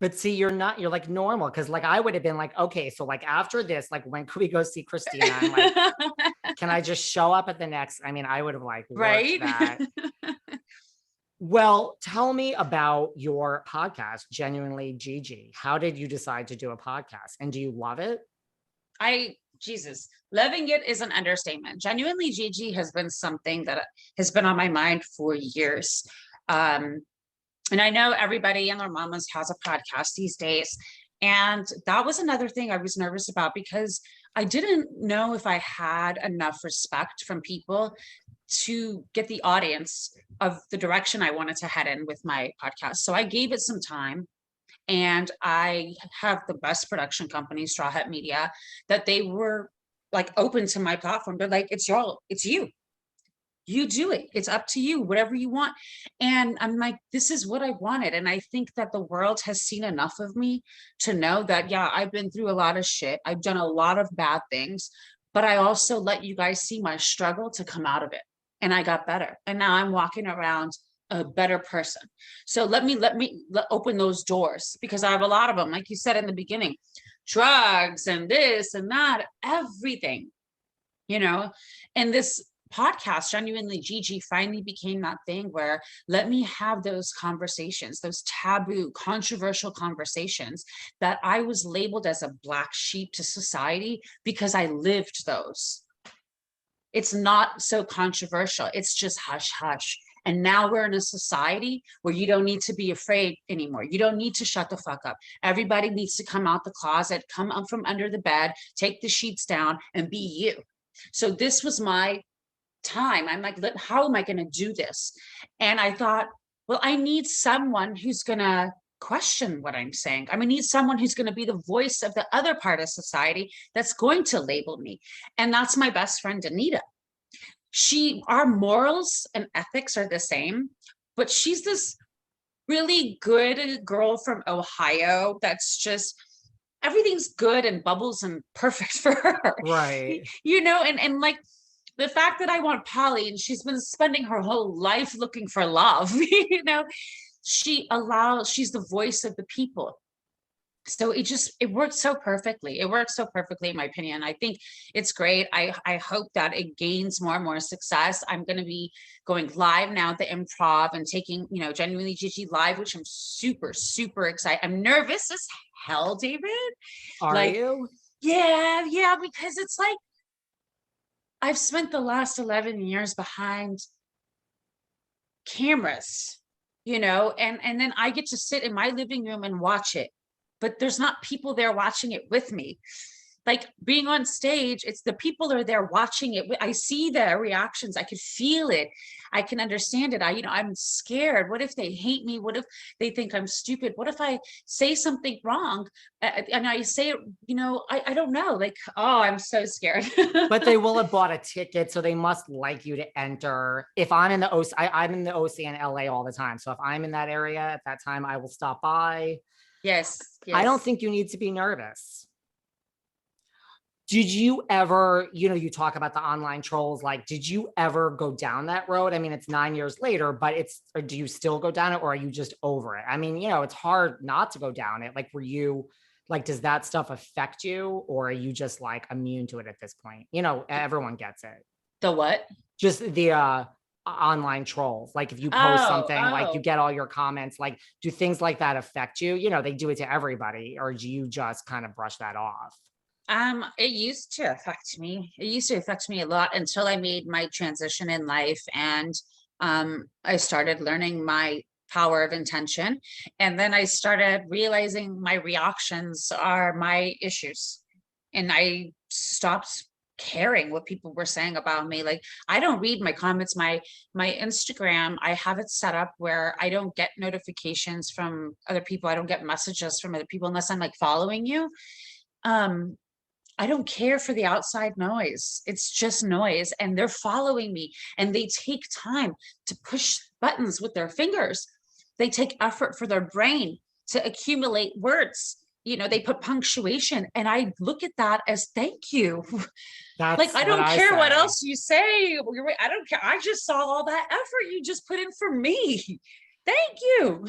But see, you're like normal. Cause like I would have been like, okay, so like after this, like when could we go see Christina? I'm like, can I just show up at the next? I mean, I would have like worked Right? that. Well, tell me about your podcast, Genuinely Gigi. How did you decide to do a podcast? And do you love it? Jesus, loving it is an understatement. Genuinely, Gigi has been something that has been on my mind for years. Um, and I know everybody and their mamas has a podcast these days. And that was another thing I was nervous about because I didn't know if I had enough respect from people to get the audience of the direction I wanted to head in with my podcast. So I gave it some time, and I have the best production company, Straw Hat Media, that they were like open to my platform. They're like, it's you. You do it. It's up to you, whatever you want. And I'm like, this is what I wanted. And I think that the world has seen enough of me to know that, yeah, I've been through a lot of shit. I've done a lot of bad things, but I also let you guys see my struggle to come out of it. And I got better. And now I'm walking around a better person. So let open those doors, because I have a lot of them. Like you said in the beginning, drugs and this and that, everything, you know, and this podcast, Genuinely Gigi, finally became that thing where let me have those conversations, those taboo, controversial conversations that I was labeled as a black sheep to society because I lived those. It's not so controversial. It's just hush hush. And now we're in a society where you don't need to be afraid anymore. You don't need to shut the fuck up. Everybody needs to come out the closet, come up from under the bed, take the sheets down, and be you. So this was my time. I'm like, how am I going to do this? And I thought, well, I need someone who's going to question what I'm saying. I need someone who's going to be the voice of the other part of society that's going to label me. And that's my best friend, Anita. Our morals and ethics are the same, but she's this really good girl from Ohio that's just everything's good and bubbles and perfect for her. Right. And like the fact that I want Polly and she's been spending her whole life looking for love, she's the voice of the people. So it worked so perfectly. It worked so perfectly, in my opinion. I think it's great. I hope that it gains more and more success. I'm going to be going live now at the Improv and taking, Genuinely Gigi live, which I'm super, super excited. I'm nervous as hell, David. Are Like, you? yeah, because it's like, I've spent the last 11 years behind cameras, and then I get to sit in my living room and watch it, but there's not people there watching it with me. Like being on stage, it's the people are there watching it. I see their reactions. I can feel it. I can understand it. I'm scared. What if they hate me? What if they think I'm stupid? What if I say something wrong? And I say it, I don't know. Like, oh, I'm so scared. But they will have bought a ticket, so they must like you to enter. If I'm in the OC, I'm in the OC in LA all the time. So if I'm in that area at that time, I will stop by. Yes. I don't think you need to be nervous. Did you ever, you talk about the online trolls, like, did you ever go down that road? I mean, it's 9 years later, but or do you still go down it, or are you just over it? I mean, it's hard not to go down it. Like, does that stuff affect you, or are you just like immune to it at this point? Everyone gets it. The what? Just the online trolls. Like if you post something, like you get all your comments, like do things like that affect you? They do it to everybody, or do you just kind of brush that off? It used to affect me. It used to affect me a lot until I made my transition in life, and I started learning my power of intention. And then I started realizing my reactions are my issues. And I stopped caring what people were saying about me. Like I don't read my comments. My Instagram, I have it set up where I don't get notifications from other people. I don't get messages from other people unless I'm like following you. I don't care for the outside noise. It's just noise. And they're following me, and they take time to push buttons with their fingers. They take effort for their brain to accumulate words. They put punctuation, and I look at that as thank you. Like, I don't care what else you say. I don't care. I just saw all that effort you just put in for me. Thank you.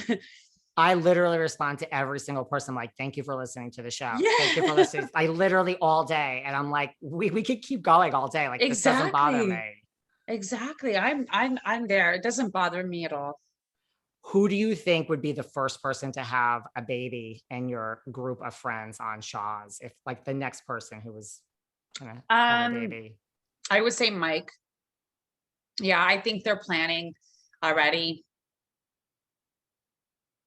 I literally respond to every single person. I'm like, thank you for listening to the show. Thank you for Yeah, listening. I literally all day. And I'm like, we could keep going all day. Like, this doesn't bother exactly. me. Exactly. I'm there. It doesn't bother me at all. Who do you think would be the first person to have a baby in your group of friends on Shaw's? If like the next person who was gonna have a Um, baby. I would say Mike. Yeah, I think they're planning already.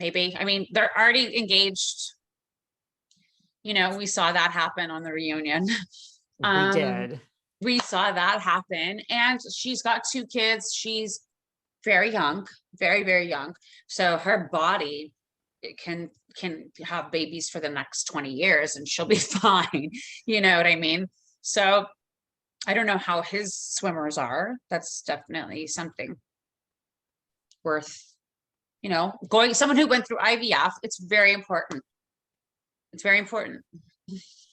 Maybe. I mean, they're already engaged. We saw that happen on the reunion. We Um, did. we saw that happen, and she's got two kids. She's very young, very, very young. So her body it can have babies for the next 20 years and she'll be fine. You know what I mean? So I don't know how his swimmers are. That's definitely something worth, going someone who went through IVF, it's very important. It's very important.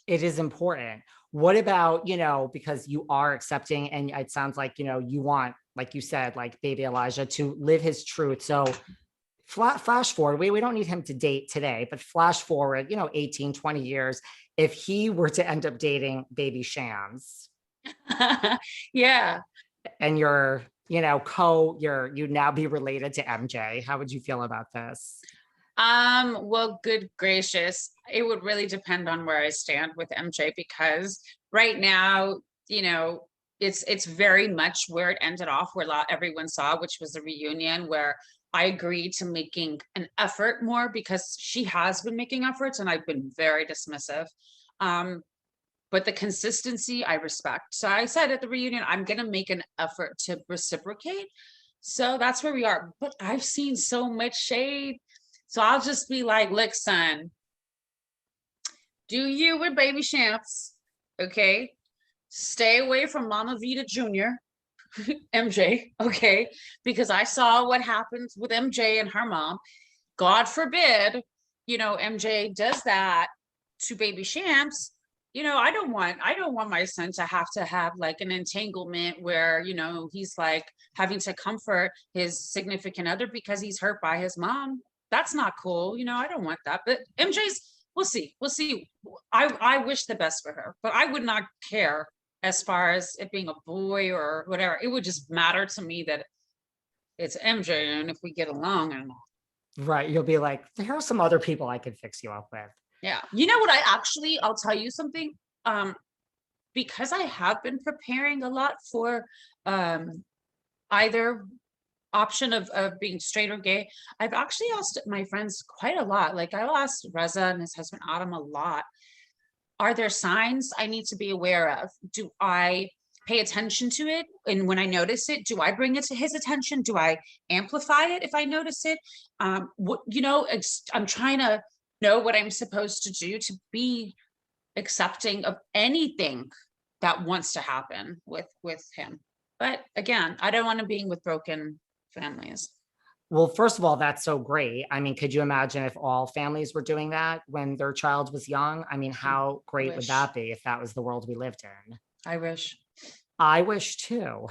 It is important. What about, because you are accepting and it sounds like, you want, like you said, like baby Elijah to live his truth. So flash forward, we don't need him to date today, but flash forward, 18, 20 years, if he were to end up dating baby Shams Yeah. and you'd now be related to MJ, how would you feel about this? Well, good gracious. It would really depend on where I stand with MJ because right now, it's very much where it ended off, where everyone saw, which was a reunion where I agreed to making an effort more because she has been making efforts and I've been very dismissive. But the consistency I respect. So I said at the reunion, I'm gonna make an effort to reciprocate. So that's where we are. But I've seen so much shade. So I'll just be like, look, son, do you with baby Champs, okay? Stay away from Mama Vita Jr., MJ, okay? Because I saw what happens with MJ and her mom. God forbid, MJ does that to baby Champs. I don't want my son to have like an entanglement where, he's like having to comfort his significant other because he's hurt by his mom. That's not cool. I don't want that. But MJ's, we'll see. We'll see. I wish the best for her, but I would not care as far as it being a boy or whatever. It would just matter to me that it's MJ and if we get along or not. Right. You'll be like, there are some other people I could fix you up with. Yeah. You know what? I'll tell you something. Um, because I have been preparing a lot for either option of being straight or gay, I've actually asked my friends quite a lot. Like I'll ask Reza and his husband Adam a lot. Are there signs I need to be aware of? Do I pay attention to it? And when I notice it, do I bring it to his attention? Do I amplify it if I notice it? I'm trying to know what I'm supposed to do to be accepting of anything that wants to happen with him. But again, I don't want to be with broken families. Well, first of all, that's so great. I mean, could you imagine if all families were doing that when their child was young? I mean, how I great would wish. that be if that was the world we lived in? I wish. I wish too.